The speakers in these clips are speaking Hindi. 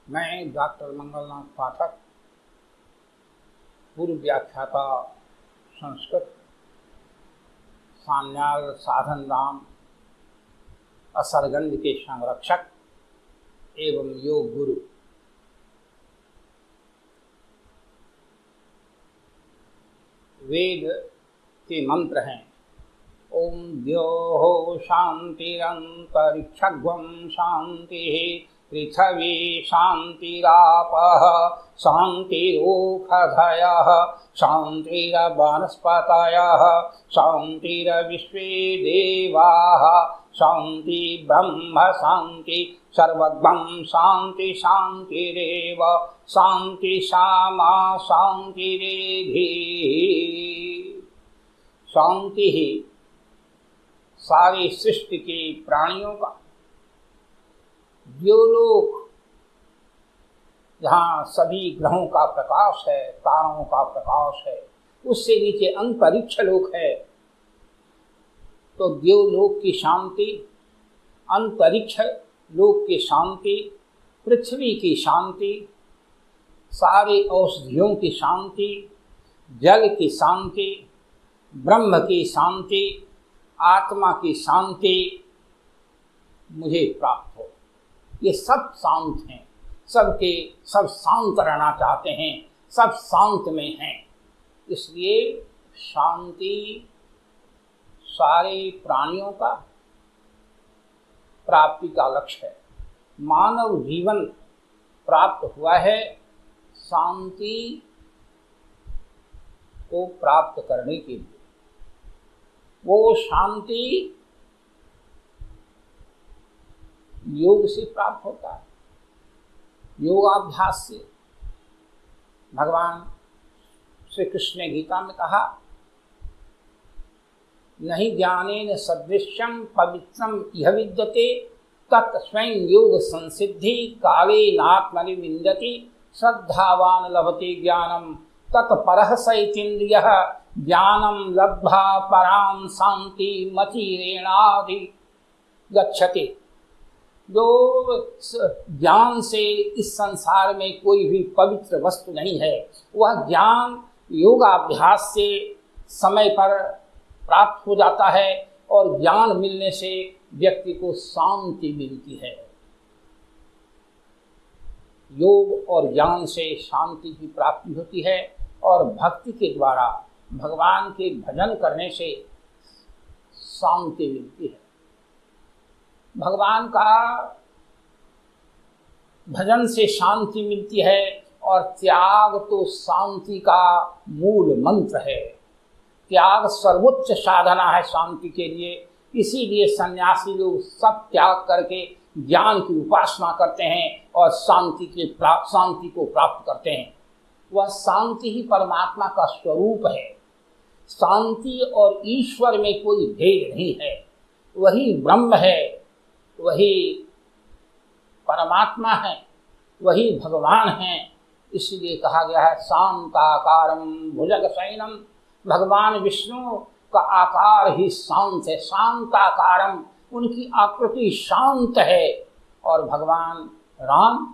मैं डॉक्टर मंगलनाथ पाठक, पूर्व व्याख्याता संस्कृत, सान्याल साधन राम असरगंज के संरक्षक एवं योग गुरु। वेद के मंत्र हैं ओम द्योः शांतिरंतरिक्षगं शांति पृथ्वी शांतिरापः शांतिरोषधयः शांतिर्वनस्पतयः शांतिर्विश्वे देवाः शांति ब्रह्म शांति सर्वगं शांति शांतिरेव शांति सामा शांतिरेधि। शांति ही सारी सृष्टि के प्राणियों का, द्योलोक जहाँ सभी ग्रहों का प्रकाश है, तारों का प्रकाश है, उससे नीचे अंतरिक्ष लोक है। तो द्योलोक की शांति, अंतरिक्ष लोक की शांति, पृथ्वी की शांति, सारी औषधियों की शांति, जल की शांति, ब्रह्म की शांति, आत्मा की शांति मुझे प्राप्त हो। ये सब शांत हैं, सबके सब शांत रहना चाहते हैं, सब शांत में हैं। इसलिए शांति सारे प्राणियों का प्राप्ति का लक्ष्य है। मानव जीवन प्राप्त हुआ है शांति को प्राप्त करने के लिए। वो शांति योग से प्राप्त होता है, योगाभ्यास से। भगवान श्री कृष्ण ने गीता में कहा, नहीं ज्ञानेन सदृश्यं पवित्रम इह विद्यते तत् स्वयं योग संसिद्धि कालेनात्मनि विन्दति श्रद्धावान लभते ज्ञानम तत्परः सैतीन्द्रियः ज्ञानम लब्धा परां शांति मतिरेणाधि गच्छति। जो ज्ञान से इस संसार में कोई भी पवित्र वस्तु नहीं है, वह ज्ञान योगाभ्यास से समय पर प्राप्त हो जाता है और ज्ञान मिलने से व्यक्ति को शांति मिलती है। योग और ज्ञान से शांति की प्राप्ति होती है और भक्ति के द्वारा भगवान के भजन करने से शांति मिलती है। भगवान का भजन से शांति मिलती है और त्याग तो शांति का मूल मंत्र है। त्याग सर्वोच्च साधना है शांति के लिए। इसीलिए सन्यासी लोग सब त्याग करके ज्ञान की उपासना करते हैं और शांति को प्राप्त करते हैं। वह शांति ही परमात्मा का स्वरूप है। शांति और ईश्वर में कोई भेद नहीं है। वही ब्रह्म है, वही परमात्मा है, वही भगवान है। इसलिए कहा गया है शांताकारं भुजगशयनं। भगवान विष्णु का आकार ही शांत है। शांताकारं, उनकी आकृति शांत है। और भगवान राम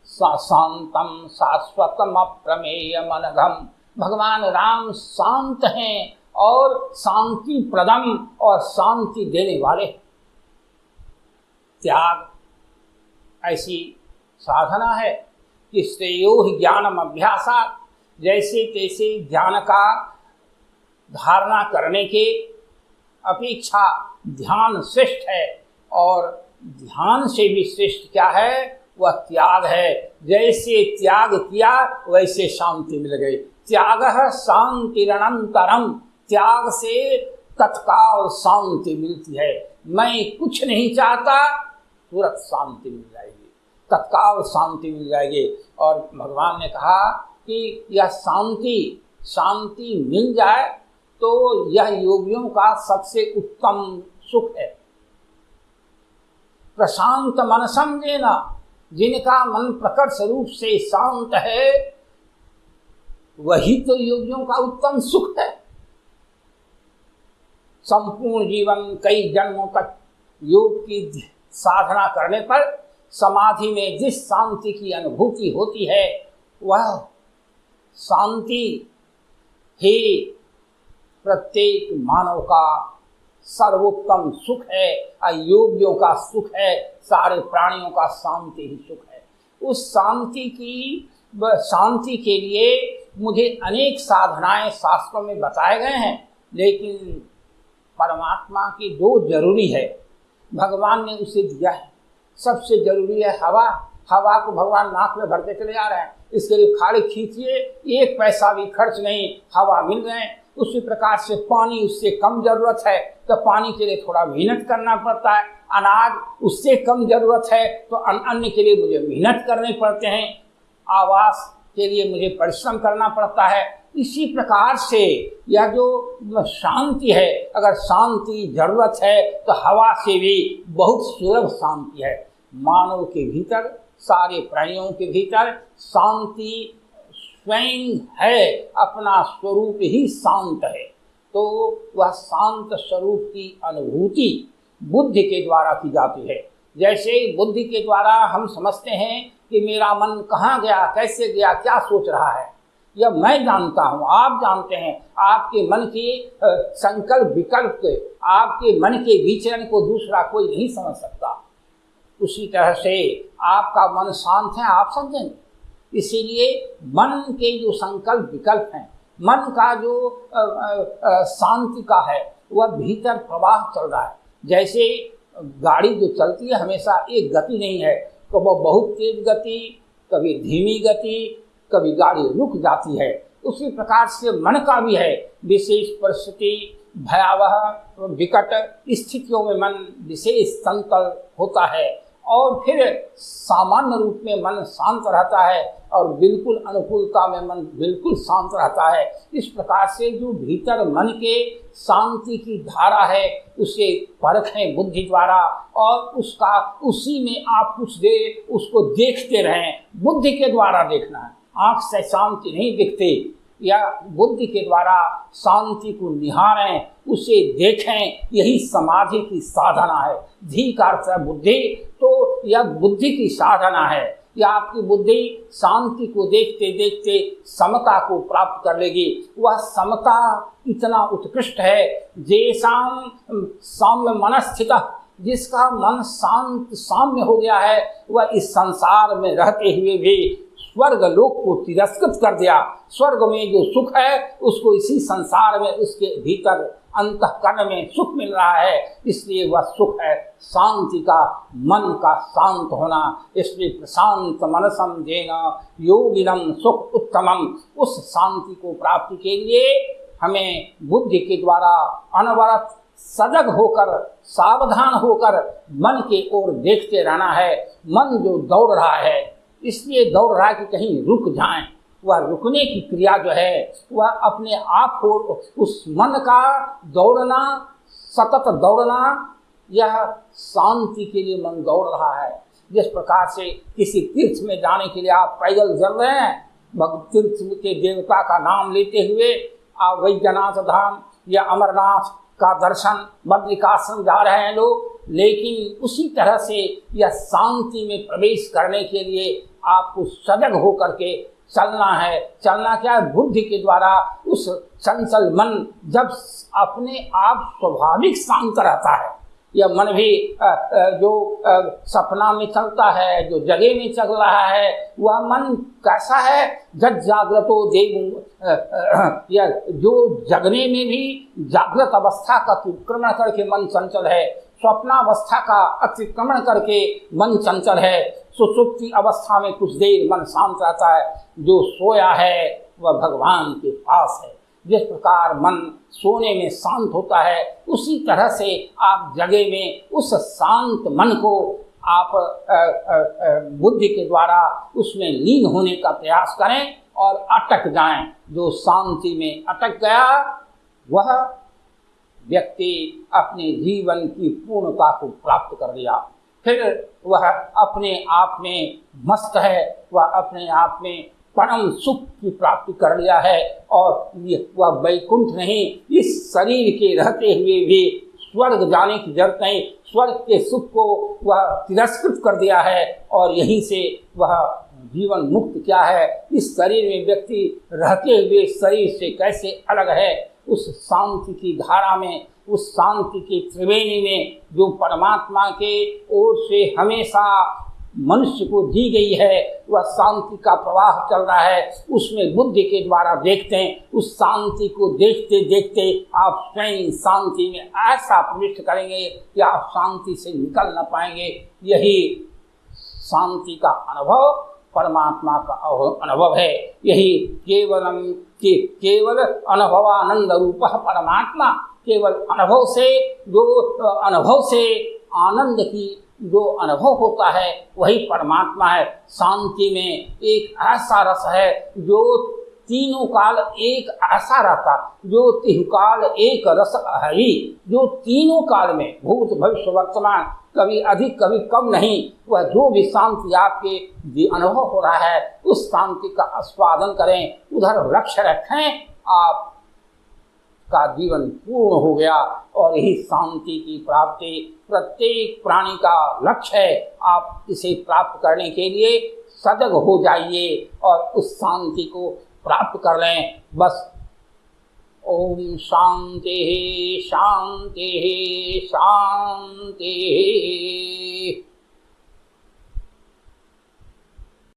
शांतम शाश्वतम अप्रमेयम अनघम। भगवान राम शांत हैं और शांति प्रदम और शांति देने वाले। त्याग ऐसी साधना है कि श्रेयो हि ज्ञानम अभ्यासात्। जैसे तैसे ज्ञान का धारणा करने के अपेक्षा ध्यान श्रेष्ठ है और ध्यान से भी श्रेष्ठ क्या है, वह त्याग है। जैसे त्याग किया वैसे शांति मिल गई। त्यागः शांतिरनंतरम। त्याग से तत्काल शांति मिलती है। मैं कुछ नहीं चाहता, तुरंत शांति मिल जाएगी, तत्काल शांति मिल जाएगी। और भगवान ने कहा कि यह शांति मिल जाए तो यह योगियों का सबसे उत्तम सुख है। प्रशांत मनसं येन, जिनका मन प्रकट स्वरूप से शांत है, वही तो योगियों का उत्तम सुख है। संपूर्ण जीवन कई जन्मों तक योग की साधना करने पर समाधि में जिस शांति की अनुभूति होती है वह शांति ही प्रत्येक मानव का सर्वोत्तम सुख है, अयोग्यों का सुख है, सारे प्राणियों का शांति ही सुख है। उस शांति के लिए मुझे अनेक साधनाएं शास्त्रों में बताए गए हैं, लेकिन परमात्मा की जो जरूरी है भगवान ने उसे दिया है। सबसे जरूरी है हवा। हवा को भगवान नाक में भरते चले आ रहे हैं, इसके लिए खाली खींचिए, एक पैसा भी खर्च नहीं, हवा मिल रहे हैं। उसी प्रकार से पानी, उससे कम जरूरत है तो पानी के लिए थोड़ा मेहनत करना पड़ता है। अनाज, उससे कम जरूरत है तो अन्न के लिए मुझे मेहनत करने पड़ते हैं। आवास के लिए मुझे परिश्रम करना पड़ता है। इसी प्रकार से यह जो शांति है, अगर शांति जरूरत है तो हवा से भी बहुत सुलभ शांति है। मानव के भीतर, सारे प्राणियों के भीतर शांति स्वयं है, अपना स्वरूप ही शांत है। तो वह शांत स्वरूप की अनुभूति बुद्धि के द्वारा की जाती है। जैसे बुद्धि के द्वारा हम समझते हैं कि मेरा मन कहाँ गया, कैसे गया, क्या सोच रहा है, यह मैं जानता हूँ, आप जानते हैं। आपके मन के संकल्प विकल्प के, आपके मन के विचरण को दूसरा कोई नहीं समझ सकता। उसी तरह से आपका मन शांत है, आप समझेंगे। इसीलिए मन के जो संकल्प विकल्प हैं, मन का जो शांति का है, वह भीतर प्रवाह चल रहा है। जैसे गाड़ी जो चलती है हमेशा एक गति नहीं है, तो वह बहुत तेज गति, कभी धीमी गति, कभी गाड़ी रुक जाती है। उसी प्रकार से मन का भी है। विशेष परिस्थिति, भयावह विकट स्थितियों में मन विशेष चंचल होता है और फिर सामान्य रूप में मन शांत रहता है और बिल्कुल अनुकूलता में मन बिल्कुल शांत रहता है। इस प्रकार से जो भीतर मन के शांति की धारा है उसे परखें बुद्धि द्वारा और उसका उसी में आप कुछ देर उसको देखते रहें। बुद्धि के द्वारा देखना है, आँख से शांति नहीं दिखती, या बुद्धि के द्वारा शांति को निहारें, उसे देखें। यही समाधि की साधना है। धी का अर्थ है बुद्धि, तो यह बुद्धि की साधना है। या आपकी बुद्धि शांति को देखते देखते समता को प्राप्त कर लेगी। वह समता इतना उत्कृष्ट है, जैसाम साम्य मनस्थित, जिसका मन शांत साम्य हो गया है, वह इस संसार में रहते हुए भी स्वर्ग लोक को तिरस्कृत कर दिया। स्वर्ग में जो सुख है उसको इसी संसार में उसके भीतर अंतःकरण में सुख मिल रहा है। इसलिए वह सुख है शांति का, मन का शांत होना। इसलिए प्रशांत मनसम जेना योगिनम सुख उत्तमम। उस शांति को प्राप्ति के लिए हमें बुद्धि के द्वारा अनवरत सजग होकर, सावधान होकर मन के ओर देखते रहना है। मन जो दौड़ रहा है, इसलिए दौड़ रहा है कि कहीं रुक जाएं। वह रुकने की क्रिया जो है वह अपने आप को, उस मन का दौड़ना, सतत दौड़ना, यह शांति के लिए मन दौड़ रहा है। जिस प्रकार से किसी तीर्थ में जाने के लिए आप पैदल चल रहे हैं, तीर्थ के देवता का नाम लेते हुए आप वैद्यनाथ धाम या अमरनाथ का दर्शन, बद्रिकाश्रम जा रहे हैं लोग, लेकिन उसी तरह से यह शांति में प्रवेश करने के लिए आपको सजग होकर के चलना है। चलना क्या है? बुद्धि के द्वारा। उस चंचल मन जब अपने आप स्वाभाविक शांत रहता है, यह मन भी जो सपना में चलता है, जो जगह में चल रहा है, वह मन कैसा है? जग जागृतो देव, या जो जगने में भी जागृत अवस्था का अतिक्रमण करके मन चंचल है, स्वप्नावस्था का अतिक्रमण करके मन चंचल है, सुसुप्ति अवस्था में कुछ देर मन शांत रहता है। जो सोया है वह भगवान के पास है। जिस प्रकार मन सोने में शांत होता है, उसी तरह से आप जगह में उस शांत मन को आप बुद्धि के द्वारा उसमें लीन होने का प्रयास करें और अटक जाएं। जो शांति में अटक गया वह व्यक्ति अपने जीवन की पूर्णता को प्राप्त कर लिया। फिर वह अपने आप में मस्त है, वह अपने आप में परम सुख की प्राप्ति कर लिया है और वह वैकुंठ नहीं, इस शरीर के रहते हुए भी स्वर्ग जाने की जरूरत नहीं, स्वर्ग के सुख को वह तिरस्कृत कर दिया है और यहीं से वह जीवन मुक्त क्या है, इस शरीर में व्यक्ति रहते हुए शरीर से कैसे अलग है, उस शांति की धारा में, उस शांति की त्रिवेणी में जो परमात्मा के ओर से हमेशा मनुष्य को दी गई है, वह शांति का प्रवाह चल रहा है, उसमें बुद्धि के द्वारा देखते हैं। उस शांति को देखते देखते आप स्वयं शांति में ऐसा प्रविष्ट करेंगे कि आप शांति से निकल न पाएंगे। यही शांति का अनुभव परमात्मा का अनुभव है। यही केवल अनुभवानंद रूप परमात्मा, केवल अनुभव से आनंद की जो अनुभव होता है वही परमात्मा है। शांति में एक ऐसा रस है जो तीनों काल एक ऐसा रहता, जो तिहुकाल एक रस है ही, जो तीनों काल में भूत भविष्य वर्तमान कभी अधिक कभी कम नहीं, वह जो भी शांति आपके अनुभव हो रहा है उस शांति का आस्वादन करें, उधर लक्ष्य रखें, आप का जीवन पूर्ण हो गया। और यही शांति की प्राप्ति प्रत्येक प्राणी का लक्ष्य है। आप इसे प्राप्त करने के लिए सजग हो जाइए और उस शांति को प्राप्त कर लें। बस ओम शांति शांति शांति।